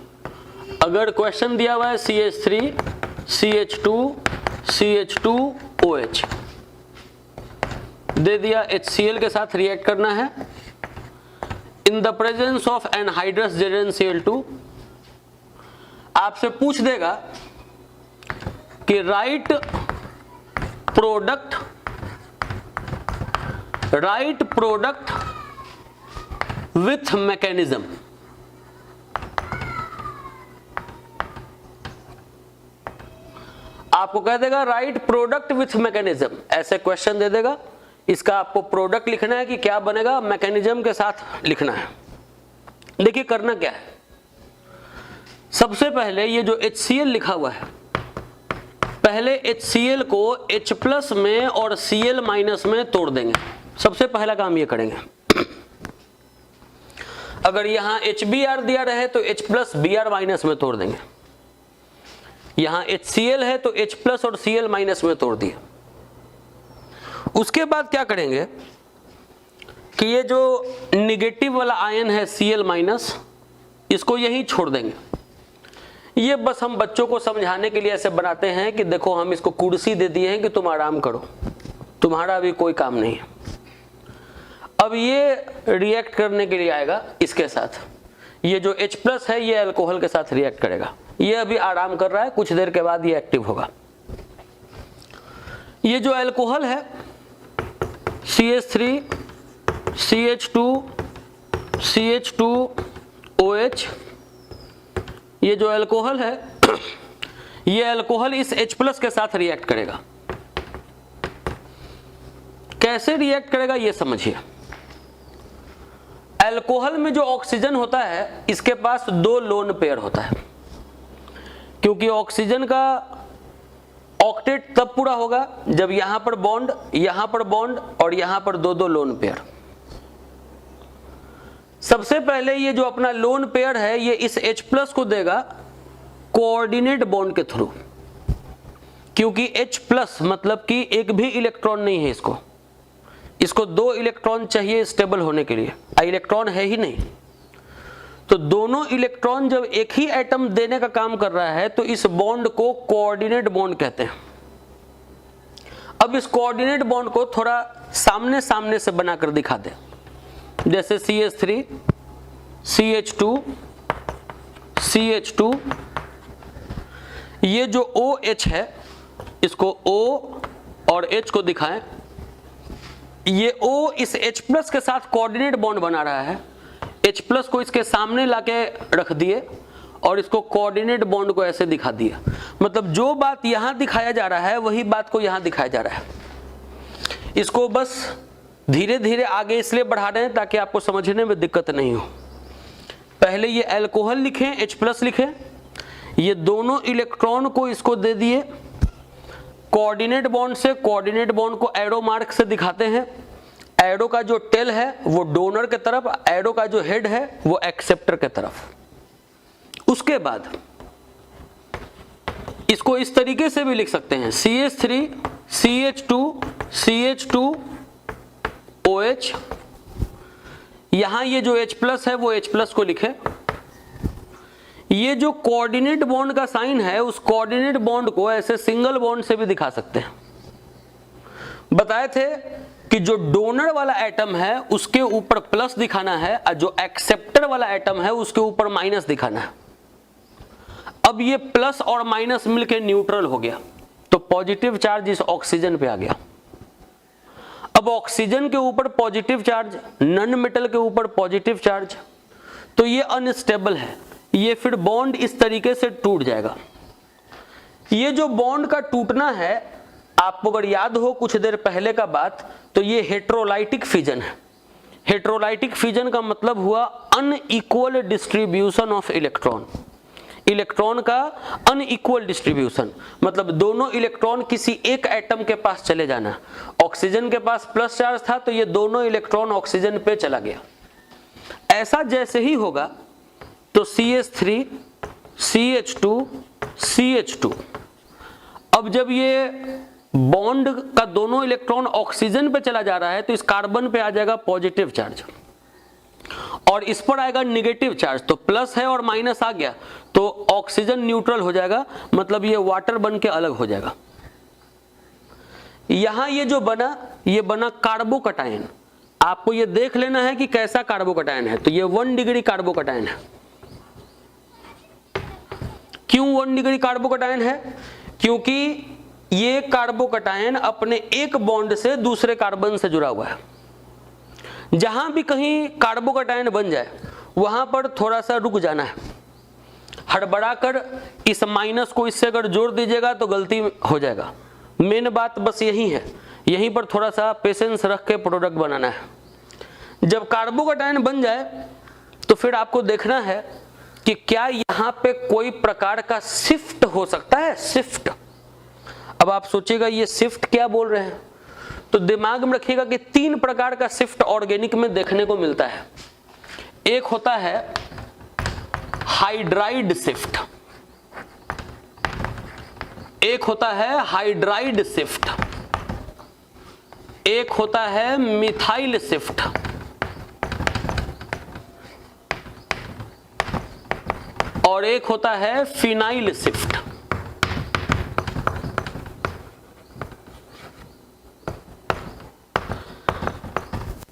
अगर क्वेश्चन दिया हुआ है CH3 CH2 CH2OH दे दिया, HCl के साथ रिएक्ट करना है in the presence of anhydrous ZnCl2। आपसे पूछ देगा कि राइट प्रोडक्ट विथ मैकेनिज्म। आपको कह देगा राइट प्रोडक्ट विथ मैकेनिज्म, ऐसे क्वेश्चन दे देगा। इसका आपको प्रोडक्ट लिखना है कि क्या बनेगा, मैकेनिज्म के साथ लिखना है। देखिए करना क्या है, सबसे पहले ये जो HCl लिखा हुआ है, पहले HCl को H+ में और Cl- में तोड़ देंगे। सबसे पहला काम ये करेंगे। अगर यहां HBr दिया रहे तो H+ Br- में तोड़ देंगे। यहां HCl है तो H+ और Cl- में तोड़ दिए। उसके बाद क्या करेंगे कि ये जो निगेटिव वाला आयन है Cl-, इसको यहीं छोड़ देंगे। ये बस हम बच्चों को समझाने के लिए ऐसे बनाते हैं कि देखो हम इसको कुर्सी दे दिए हैं कि तुम आराम करो, तुम्हारा अभी कोई काम नहीं है। अब ये रिएक्ट करने के लिए आएगा इसके साथ। ये जो H+ है ये अल्कोहल के साथ रिएक्ट करेगा। ये अभी आराम कर रहा है, कुछ देर के बाद ये एक्टिव होगा। ये जो अल्कोहल है CH3 CH2 CH2OH, ये जो अल्कोहल है ये अल्कोहल इस H+ के साथ रिएक्ट करेगा। कैसे रिएक्ट करेगा ये समझिए। अल्कोहल में जो ऑक्सीजन होता है इसके पास 2 लोन पेयर होता है, क्योंकि ऑक्सीजन का ऑक्टेट तब पूरा होगा जब यहां पर बॉन्ड, यहां पर बॉन्ड और यहां पर 2 लोन पेयर। सबसे पहले ये जो अपना लोन पेयर है ये इस H+ को देगा कोऑर्डिनेट बॉन्ड के थ्रू, क्योंकि H+ मतलब कि एक भी इलेक्ट्रॉन नहीं है इसको 2 इलेक्ट्रॉन चाहिए स्टेबल होने के लिए, इलेक्ट्रॉन है ही नहीं। तो दोनों इलेक्ट्रॉन जब एक ही एटम देने का काम कर रहा है तो इस बॉन्ड को कोऑर्डिनेट बॉन्ड कहते हैं। अब इस कोऑर्डिनेट बॉन्ड को थोड़ा सामने सामने से बनाकर दिखा दे, जैसे CH3 CH2 CH2, ये जो OH है इसको O और H को दिखाएं। ये O इस H+ के साथ कोऑर्डिनेट बॉन्ड बना रहा है, H+ को इसके सामने लाके रख दिए और इसको कोऑर्डिनेट बॉन्ड को ऐसे दिखा दिया। मतलब जो बात यहां दिखाया जा रहा है वही बात को यहां दिखाया जा रहा है। इसको बस धीरे धीरे आगे इसलिए बढ़ा रहे हैं ताकि आपको समझने में दिक्कत नहीं हो। पहले ये अल्कोहल लिखें, H+ लिखें, ये दोनों इलेक्ट्रॉन को इसको दे दिए कोऑर्डिनेट बॉन्ड से। कोऑर्डिनेट बॉन्ड को एरो मार्क से दिखाते हैं। एरो का जो टेल है वो डोनर के तरफ, एरो का जो हेड है वो एक्सेप्टर के तरफ। उसके बाद इसको इस तरीके से भी लिख सकते हैं CH3 CH2 CH2OH। यहां ये जो H+ है वो H+ को लिखे। ये जो कोऑर्डिनेट बॉन्ड का साइन है उस कोऑर्डिनेट बॉन्ड को ऐसे सिंगल बॉन्ड से भी दिखा सकते हैं। बताए थे कि जो डोनर वाला एटम है उसके ऊपर प्लस दिखाना है और जो एक्सेप्टर वाला एटम है उसके ऊपर माइनस दिखाना है। अब ये प्लस और माइनस मिलके न्यूट्रल हो गया तो पॉजिटिव चार्ज इस ऑक्सीजन पे आ गया। अब ऑक्सीजन के ऊपर पॉजिटिव चार्ज, नॉन मेटल के ऊपर पॉजिटिव चार्ज, तो ये अनस्टेबल है। ये फिर बॉन्ड इस तरीके से टूट जाएगा। ये जो बॉन्ड का टूटना है, आपको अगर याद हो कुछ देर पहले का बात, तो ये हेट्रोलाइटिक फिजन है। हेट्रोलाइटिक फिजन का मतलब हुआ unequal distribution of electron. Electron का अनइक्वल डिस्ट्रीब्यूशन मतलब दोनों इलेक्ट्रॉन किसी एक एटम के पास चले जाना। ऑक्सीजन के पास प्लस चार्ज था तो ये दोनों इलेक्ट्रॉन ऑक्सीजन पे चला गया। ऐसा जैसे ही होगा तो CH3 CH2 CH2, अब जब ये बॉन्ड का दोनों इलेक्ट्रॉन ऑक्सीजन पे चला जा रहा है तो इस कार्बन पे आ जाएगा पॉजिटिव चार्ज और इस पर आएगा निगेटिव चार्ज। तो प्लस है और माइनस आ गया तो ऑक्सीजन न्यूट्रल हो जाएगा, मतलब ये वाटर बन के अलग हो जाएगा। यहां ये जो बना, ये बना कार्बोकटायन। आपको ये देख लेना है कि कैसा कार्बोकटायन है। तो ये 1 डिग्री कार्बोकटायन है। क्यों 1 डिग्री कार्बोकटायन है? क्योंकि ये कार्बोकटायन अपने एक बॉन्ड से दूसरे कार्बन से जुड़ा हुआ है। जहां भी कहीं कार्बोकटायन बन जाए वहां पर थोड़ा सा रुक जाना है, हड़बड़ाकर इस माइनस को इससे अगर जोड़ दीजिएगा तो गलती हो जाएगा। मेन बात बस यही है, यहीं पर थोड़ा सा पेशेंस रख के प्रोडक्ट बनाना है। जब कार्बोकटायन बन जाए तो फिर आपको देखना है कि क्या यहां पे कोई प्रकार का शिफ्ट हो सकता है। शिफ्ट, अब आप सोचिएगा ये शिफ्ट क्या बोल रहे हैं, तो दिमाग में रखिएगा कि 3 प्रकार का शिफ्ट ऑर्गेनिक में देखने को मिलता है। एक होता है हाइड्राइड शिफ्ट, एक होता है हाइड्राइड शिफ्ट, एक होता है मिथाइल शिफ्ट, और एक होता है फिनाइल शिफ्ट।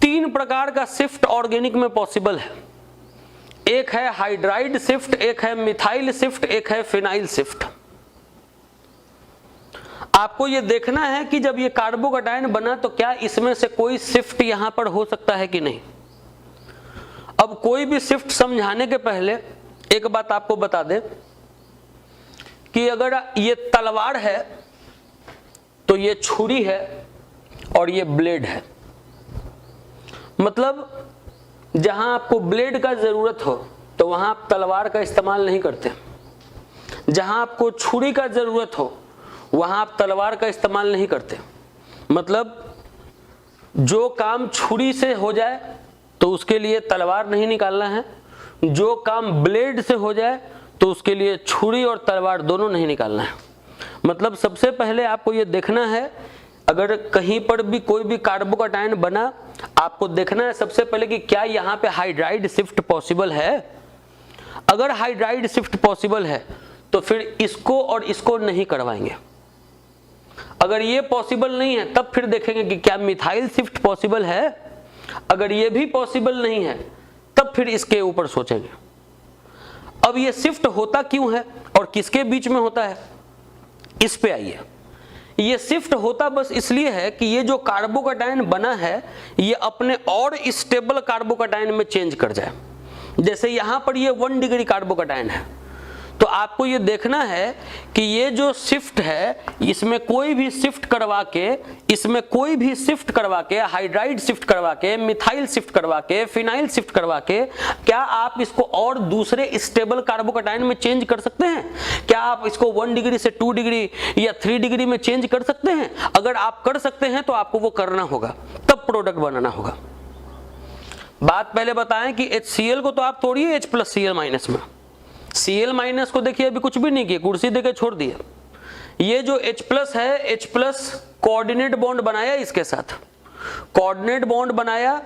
तीन प्रकार का शिफ्ट ऑर्गेनिक में पॉसिबल है। एक है हाइड्राइड शिफ्ट, एक है मिथाइल शिफ्ट, एक है फिनाइल शिफ्ट। आपको ये देखना है कि जब ये कार्बोकैटायन बना तो क्या इसमें से कोई शिफ्ट यहां पर हो सकता है कि नहीं। अब कोई भी शिफ्ट समझाने के पहले एक बात आपको बता दें कि अगर ये तलवार है तो ये छुरी है और ये ब्लेड है। मतलब जहां आपको ब्लेड का जरूरत हो तो वहां आप तलवार का इस्तेमाल नहीं करते, जहां आपको छुरी का जरूरत हो वहां आप तलवार का इस्तेमाल नहीं करते। मतलब जो काम छुरी से हो जाए तो उसके लिए तलवार नहीं निकालना है, जो काम ब्लेड से हो जाए तो उसके लिए छुरी और तलवार दोनों नहीं निकालना है। मतलब सबसे पहले आपको ये देखना है, अगर कहीं पर भी कोई भी कार्बोकैटायन बना, आपको देखना है सबसे पहले कि क्या यहां पे हाइड्राइड शिफ्ट पॉसिबल है। अगर हाइड्राइड शिफ्ट पॉसिबल है तो फिर इसको और इसको नहीं करवाएंगे। अगर ये पॉसिबल नहीं है तब फिर देखेंगे कि क्या मिथाइल शिफ्ट पॉसिबल है। अगर ये भी पॉसिबल नहीं है तब फिर इसके ऊपर सोचेंगे। अब ये शिफ्ट होता क्यों है और किसके बीच में होता है, इस पे आइए। ये शिफ्ट होता बस इसलिए है कि ये जो कार्बोकैटायन बना है ये अपने और स्टेबल कार्बोकैटायन में चेंज कर जाए। जैसे यहां पर ये 1 डिग्री कार्बोकैटायन है तो आपको ये देखना है कि ये जो शिफ्ट है इसमें कोई भी शिफ्ट करवा के, इसमें कोई भी शिफ्ट करवा के, हाइड्राइड शिफ्ट करवा के, मिथाइल शिफ्ट करवा के, फिनाइल शिफ्ट करवा के, क्या आप इसको और दूसरे स्टेबल कार्बोकैटायन में चेंज कर सकते हैं? क्या आप इसको 1 डिग्री से 2 डिग्री या 3 डिग्री में चेंज कर सकते हैं? अगर आप कर सकते हैं तो आपको वो करना होगा, तब प्रोडक्ट बनाना होगा। बात पहले बताएं कि HCl को तो आप तोड़िए H+Cl- में, Cl- को देखिए अभी कुछ भी नहीं किया, कुर्सी देके छोड़ दिया। ये जो H+ है, H+ कोऑर्डिनेट बॉन्ड बनाया इसके साथ, कोऑर्डिनेट बॉन्ड बनाया,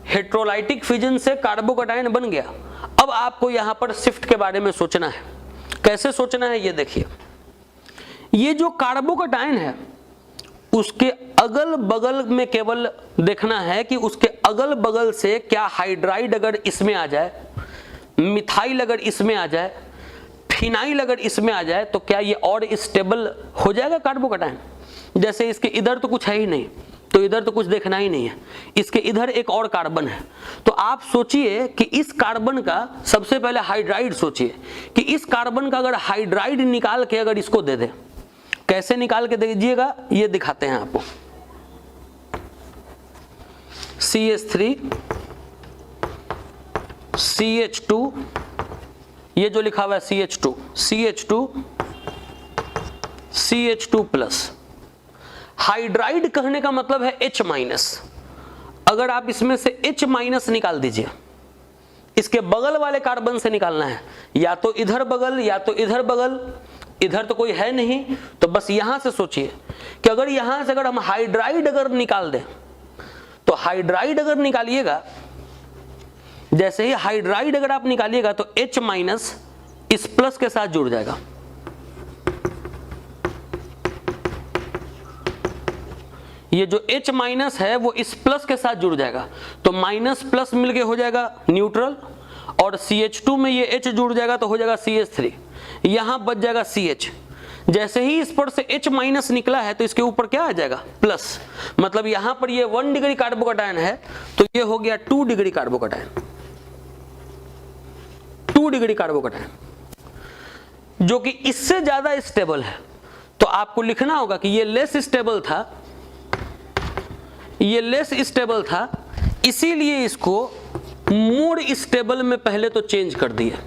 हेट्रोलाइटिक फिजन से कार्बोकैटायन बन गया। अब आपको यहां पर शिफ्ट के बारे में सोचना है। कैसे सोचना है ये देखिए। ये जो कार्बोकैटायन है उसके अगल बगल में केवल देखना है कि उसके अगल बगल से क्या हाइड्राइड अगर इसमें आ जाए, मिथाइल अगर इसमें आ जाए, फिनाइल अगर इसमें आ जाए तो क्या ये और स्टेबल हो जाएगा कार्बोकैटायन। जैसे इसके इधर तो कुछ है ही नहीं तो इधर तो कुछ देखना ही नहीं है, इसके इधर एक और कार्बन है। तो आप सोचिए कि इस कार्बन का सबसे पहले हाइड्राइड सोचिए कि इस कार्बन का अगर हाइड्राइड निकाल के अगर इसको दे दे, कैसे निकाल के दीजिएगा ये दिखाते हैं आपको। CH3 CH2, ये जो लिखा हुआ है CH2 CH2 CH2+। हाइड्राइड कहने का मतलब है H-। अगर आप इसमें से H- निकाल दीजिए, इसके बगल वाले कार्बन से निकालना है, या तो इधर बगल या तो इधर बगल, इधर तो कोई है नहीं तो बस यहां से सोचिए कि अगर यहां से अगर हम हाइड्राइड अगर निकाल दें तो हाइड्राइड अगर निकालिएगा, जैसे ही हाइड्राइड अगर आप निकालिएगा तो H- इस प्लस के साथ जुड़ जाएगा। ये जो H- है वो इस प्लस के साथ जुड़ जाएगा तो माइनस प्लस मिलके हो जाएगा न्यूट्रल, और CH2 में ये H जुड़ जाएगा तो हो जाएगा CH3, यहां बच जाएगा CH। जैसे ही इस पर से H- निकला है तो इसके ऊपर क्या आ जाएगा प्लस। मतलब यहां पर ये 1 डिग्री कार्बोकैटायन है तो ये हो गया 2 डिग्री कार्बोकैटायन, 2 डिग्री कार्बोकैटायन, जो कि इससे ज्यादा स्टेबल है। तो आपको लिखना होगा कि ये लेस स्टेबल था, ये लेस स्टेबल था, इसीलिए इसको मोर स्टेबल में पहले तो चेंज कर दिया।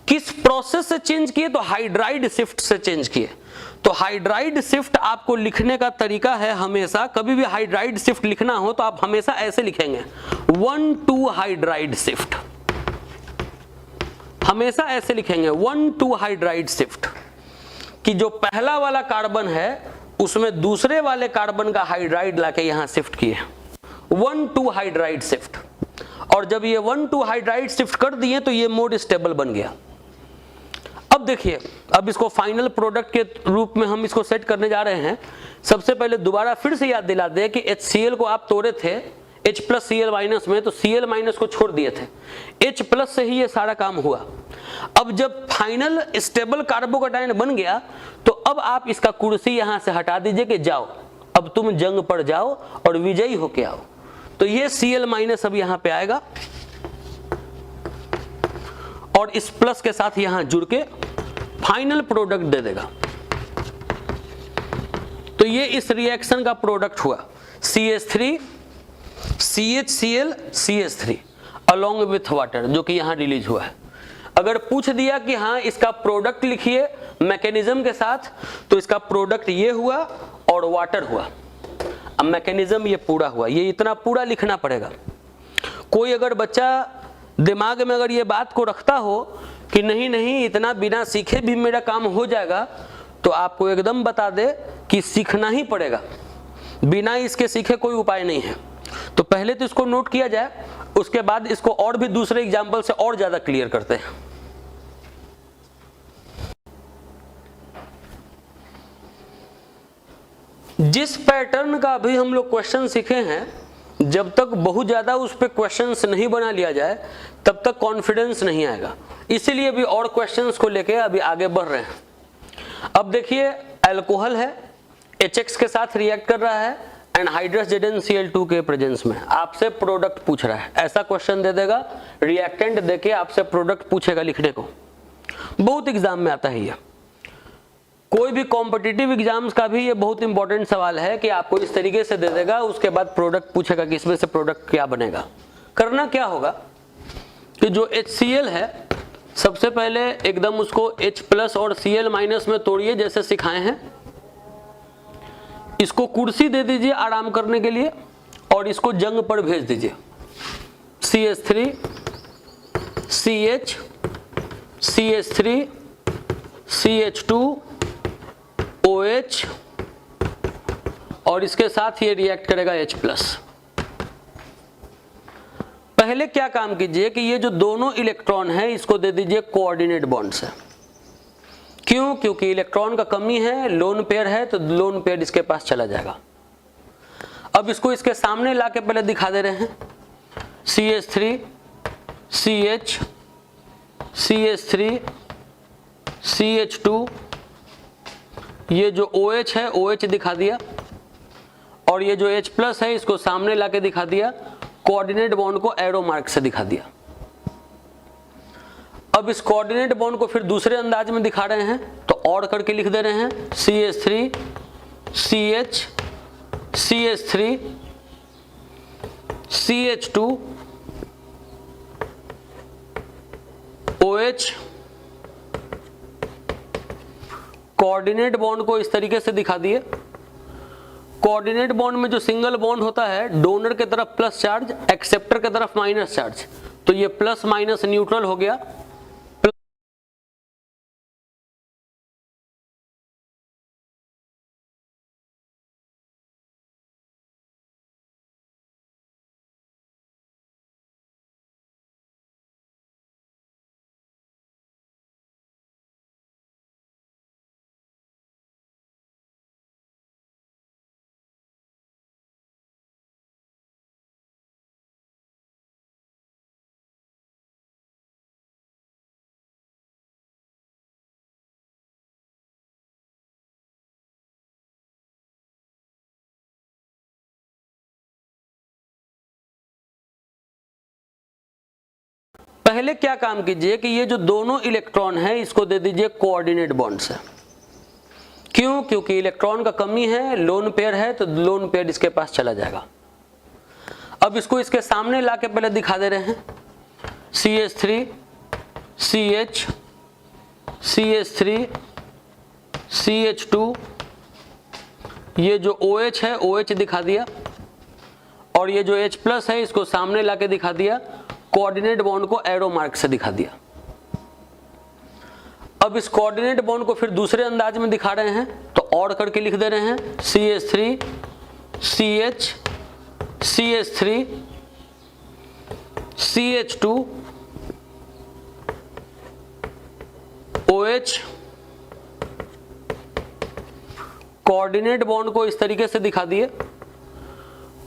किस प्रोसेस से चेंज किए? तो हाइड्राइड शिफ्ट से चेंज किए। तो हाइड्राइड शिफ्ट आपको लिखने का तरीका है, हमेशा कभी भी हाइड्राइड शिफ्ट लिखना हो तो आप हमेशा ऐसे लिखेंगे 1-2 हाइड्राइड शिफ्ट, हमेशा ऐसे लिखेंगे 1-2 हाइड्राइड शिफ्ट, कि जो पहला वाला कार्बन है उसमें दूसरे वाले कार्बन का हाइड्राइड लाके यहां शिफ्ट किए, 1-2 हाइड्राइड शिफ्ट। और जब ये 1-2 हाइड्राइड शिफ्ट कर दिए तो ये मोड स्टेबल बन गया। अब देखिए, अब इसको फाइनल प्रोडक्ट के रूप में हम इसको सेट करने जा रहे हैं। सबसे पहले दोबारा फिर से याद दिला दें कि HCl को आप तोड़े थे H प्लस Cl माइनस में, तो Cl माइनस को छोड़ दिए थे, H प्लस से ही ये सारा काम हुआ। अब जब फाइनल स्टेबल कार्बोकैटायन बन गया तो अब आप इसका कुर्सी यहां से हटा दीजिए कि जाओ अब तुम जंग पर जाओ और विजयी होके आओ। तो ये Cl माइनस अब यहां पे आएगा और इस प्लस के साथ यहां जुड़ के फाइनल प्रोडक्ट दे देगा। तो ये इस रिएक्शन का प्रोडक्ट हुआ CH3 CHCl CH3 along with water, जो कि यहां रिलीज हुआ है। अगर पूछ दिया कि हाँ इसका प्रोडक्ट लिखिए मैकेनिज्म के साथ, तो इसका प्रोडक्ट ये हुआ और वाटर हुआ। अब मैकेनिज्म ये पूरा हुआ, ये इतना पूरा लिखना पड़ेगा। कोई अगर बच्चा दिमाग में अगर ये बात को रखता हो कि नहीं नहीं इतना बिना सीखे भी मेरा काम हो जाएगा, तो आपको एकदम बता दे कि सीखना ही पड़ेगा, बिना इसके सीखे कोई उपाय नहीं है। तो पहले तो इसको नोट किया जाए, उसके बाद इसको और भी दूसरे एग्जाम्पल से और ज्यादा क्लियर करते हैं। जिस पैटर्न का अभी हम लोग क्वेश्चन सीखे हैं, जब तक बहुत ज्यादा उस पर क्वेश्चंस नहीं बना लिया जाए तब तक कॉन्फिडेंस नहीं आएगा। इसीलिए भी और क्वेश्चंस को लेके अभी आगे बढ़ रहे हैं। अब देखिए अल्कोहल है, HX के साथ रिएक्ट कर रहा है एनहाइड्रस ZnCl2 के प्रेजेंस में, आपसे प्रोडक्ट पूछ रहा है। ऐसा क्वेश्चन दे देगा, रिएक्टेंट देके आपसे प्रोडक्ट पूछेगा लिखने को। बहुत एग्जाम में आता है ये, कोई भी कॉम्पिटिटिव एग्जाम्स का भी ये बहुत इंपॉर्टेंट सवाल है कि आपको इस तरीके से दे देगा, उसके बाद प्रोडक्ट पूछेगा कि इसमें से प्रोडक्ट क्या बनेगा। करना क्या होगा कि जो HCl है सबसे पहले एकदम उसको H प्लस और Cl माइनस में तोड़िए जैसे सिखाए हैं। इसको कुर्सी दे दीजिए आराम करने के लिए और इसको जंग पर भेज दीजिए। CH3 CH CH3 CH2 OH और इसके साथ ये रिएक्ट करेगा H प्लस। पहले क्या काम कीजिए कि ये जो दोनों इलेक्ट्रॉन है इसको दे दीजिए कोऑर्डिनेट बॉन्ड से। क्यों? क्योंकि इलेक्ट्रॉन का कमी है, लोन पेयर है, तो लोन पेयर इसके पास चला जाएगा। अब इसको इसके सामने लाके पहले दिखा दे रहे हैं। CH3 CH CH3 CH2, ये जो OH है OH दिखा दिया और ये जो H प्लस है इसको सामने लाके दिखा दिया, कोऑर्डिनेट बॉन्ड को एरो मार्क से दिखा दिया। अब इस कोऑर्डिनेट बॉन्ड को फिर दूसरे अंदाज में दिखा रहे हैं, तो और करके लिख दे रहे हैं CH3 CH CH3 CH2 OH। Coordinate bond को इस तरीके से दिखा दिए। कोऑर्डिनेट बॉन्ड में जो सिंगल बॉन्ड होता है, डोनर के तरफ प्लस चार्ज, एक्सेप्टर के तरफ माइनस चार्ज, तो ये प्लस माइनस न्यूट्रल हो गया। पहले क्या काम कीजिए कि ये जो दोनों इलेक्ट्रॉन है इसको दे दीजिए कोऑर्डिनेट बॉन्ड से। क्यों? क्योंकि इलेक्ट्रॉन का कमी है, लोन पेयर है, तो लोन पेयर इसके पास चला जाएगा। अब इसको इसके सामने लाके पहले दिखा दे रहे हैं। CH3 CH CH3 CH2, ये जो OH है OH दिखा दिया और ये जो H प्लस है इसको सामने लाके दिखा दिया, कोऑर्डिनेट बॉन्ड को एरो मार्क से दिखा दिया। अब इस कोऑर्डिनेट बॉन्ड को फिर दूसरे अंदाज में दिखा रहे हैं, तो और करके लिख दे रहे हैं CH3 CH CH3 CH2 OH। Coordinate bond को इस तरीके से दिखा दिए।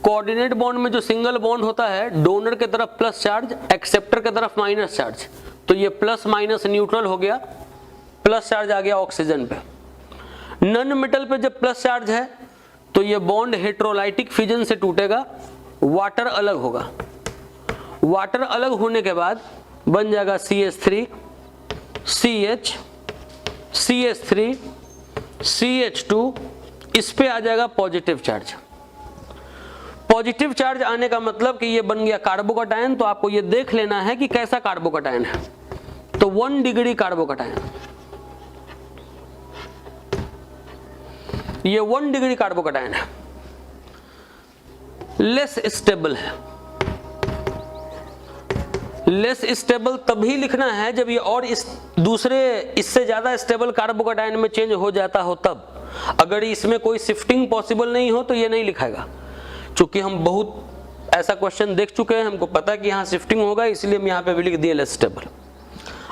कोऑर्डिनेट बॉन्ड में जो सिंगल बॉन्ड होता है, डोनर के तरफ प्लस चार्ज, एक्सेप्टर के तरफ माइनस चार्ज, तो ये प्लस माइनस न्यूट्रल हो गया, प्लस चार्ज आ गया ऑक्सीजन पे। नॉन मेटल पे जब प्लस चार्ज है तो ये बॉन्ड हेट्रोलाइटिक फिजन से टूटेगा, वाटर अलग होगा। वाटर अलग होने के बाद बन जाएगा CH3, CH, CH3, CH2, इस पे आ जाएगा पॉजिटिव चार्ज। पॉजिटिव चार्ज आने का मतलब कि ये बन गया कार्बोकैटायन। तो आपको ये देख लेना है कि कैसा कार्बोकैटायन है। तो 1 डिग्री कार्बोकैटायन, ये 1 डिग्री कार्बोकैटायन है, लेस स्टेबल है। लेस स्टेबल तभी लिखना है जब ये और इस दूसरे इससे ज्यादा स्टेबल कार्बोकैटायन में चेंज हो जाता हो तब। अगर इसमें कोई शिफ्टिंग पॉसिबल नहीं हो तो ये नहीं लिखाएगा। चूंकि हम बहुत ऐसा क्वेश्चन देख चुके हैं, हमको पता है कि यहाँ शिफ्टिंग होगा, इसलिए हम यहाँ पे भी लिख दिए लेस स्टेबल।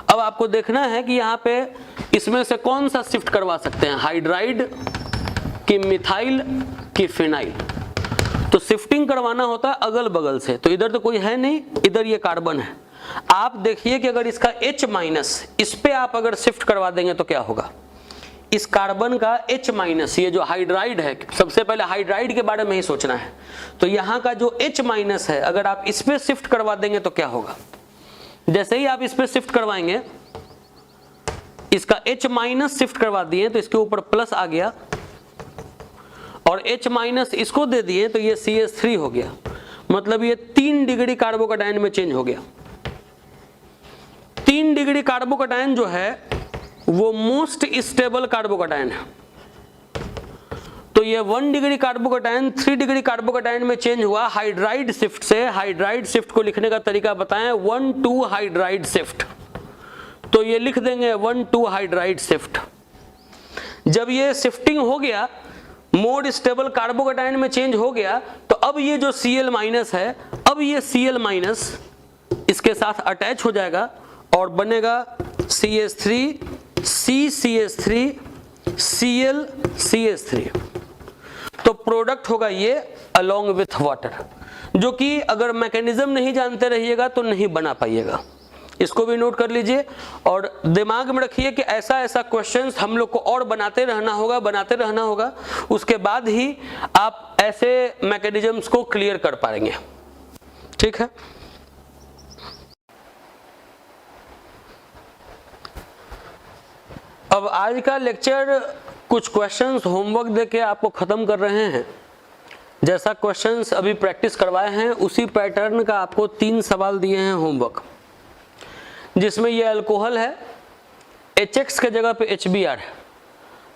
अब आपको देखना है कि यहाँ पे इसमें से कौन सा शिफ्ट करवा सकते हैं, हाइड्राइड कि मिथाइल कि फिनाइल। तो शिफ्टिंग करवाना होता है अगल बगल से। तो इधर तो कोई है नहीं, इधर ये कार्बन है। आप देखिए कि अगर इसका H- इस पे आप अगर शिफ्ट करवा देंगे तो क्या होगा। इस कार्बन का H-, ये जो हाइड्राइड है, सबसे पहले हाइड्राइड के बारे में ही सोचना है। तो यहाँ का जो H- है, अगर आप इस पे शिफ्ट करवा देंगे तो क्या होगा। जैसे ही आप इस पे शिफ्ट करवाएंगे, इसका H- शिफ्ट करवा दिए तो इसके ऊपर प्लस आ गया, और H- इसको दे दिए तो ये CH3 हो गया। मतलब ये 3 डिग्री कार्बोकैटायन में चेंज हो गया। 3 डिग्री कार्बोकैटायन जो है वो मोस्ट स्टेबल कार्बोकैटायन है। तो ये 1 डिग्री कार्बोकैटायन 3 डिग्री कार्बोकैटायन में चेंज हुआ हाइड्राइड शिफ्ट से। हाइड्राइड शिफ्ट को लिखने का तरीका बताएं, 1,2 हाइड्राइड शिफ्ट। तो ये लिख देंगे 1,2 हाइड्राइड शिफ्ट। जब ये शिफ्टिंग हो गया, मोड स्टेबल कार्बोकैटायन में चेंज हो गया, तो अब ये जो Cl- है, अब ये Cl- इसके साथ अटैच हो जाएगा और बनेगा CH3, CCH3, Cl, CH3। तो प्रोडक्ट होगा ये अलोंग विथ वाटर, जो कि अगर मैकेनिज्म नहीं जानते रहिएगा तो नहीं बना पाइएगा। इसको भी नोट कर लीजिए और दिमाग में रखिए कि ऐसा ऐसा क्वेश्चंस हम लोग को और बनाते रहना होगा। उसके बाद ही आप ऐसे मैकेनिज्म्स को क्लियर कर पाएंगे। ठीक है। अब आज का लेक्चर कुछ क्वेश्चंस होमवर्क देके आपको खत्म कर रहे हैं। जैसा क्वेश्चंस अभी प्रैक्टिस करवाए हैं उसी पैटर्न का आपको 3 सवाल दिए हैं होमवर्क, जिसमें ये अल्कोहल है, HX के जगह पे HBr है।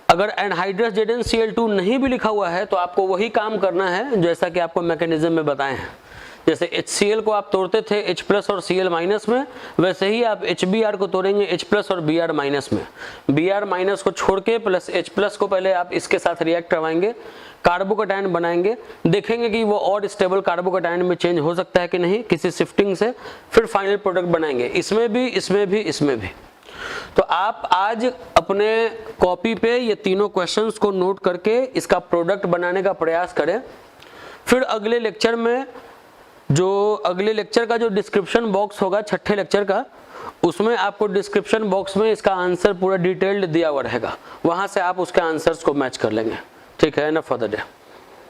अगर एनहाइड्रस ZnCl2 नहीं भी लिखा हुआ है तो आपको वही काम करना है जैसा कि आपको मैकेनिज्म में बताए हैं। जैसे HCl को आप तोड़ते थे H+ और Cl- में, वैसे ही आप HBr को तोड़ेंगे H+ और Br- में। Br- को छोड़ के प्लस H+ को पहले आप इसके साथ रिएक्ट करवाएंगे, कार्बोकैटायन बनाएंगे, देखेंगे कि वो और स्टेबल कार्बोकैटायन में चेंज हो सकता है कि नहीं किसी शिफ्टिंग से, फिर फाइनल प्रोडक्ट बनाएंगे, इसमें भी। तो आप आज अपने कॉपी पे ये तीनों क्वेश्चंस को नोट करके इसका प्रोडक्ट बनाने का प्रयास करें। फिर अगले लेक्चर का जो डिस्क्रिप्शन बॉक्स होगा 6ठे लेक्चर का, उसमें आपको डिस्क्रिप्शन बॉक्स में इसका आंसर पूरा डिटेल्ड दिया हुआ रहेगा, वहां से आप उसके आंसर्स को मैच कर लेंगे। ठीक है, एनफ फॉर द डे।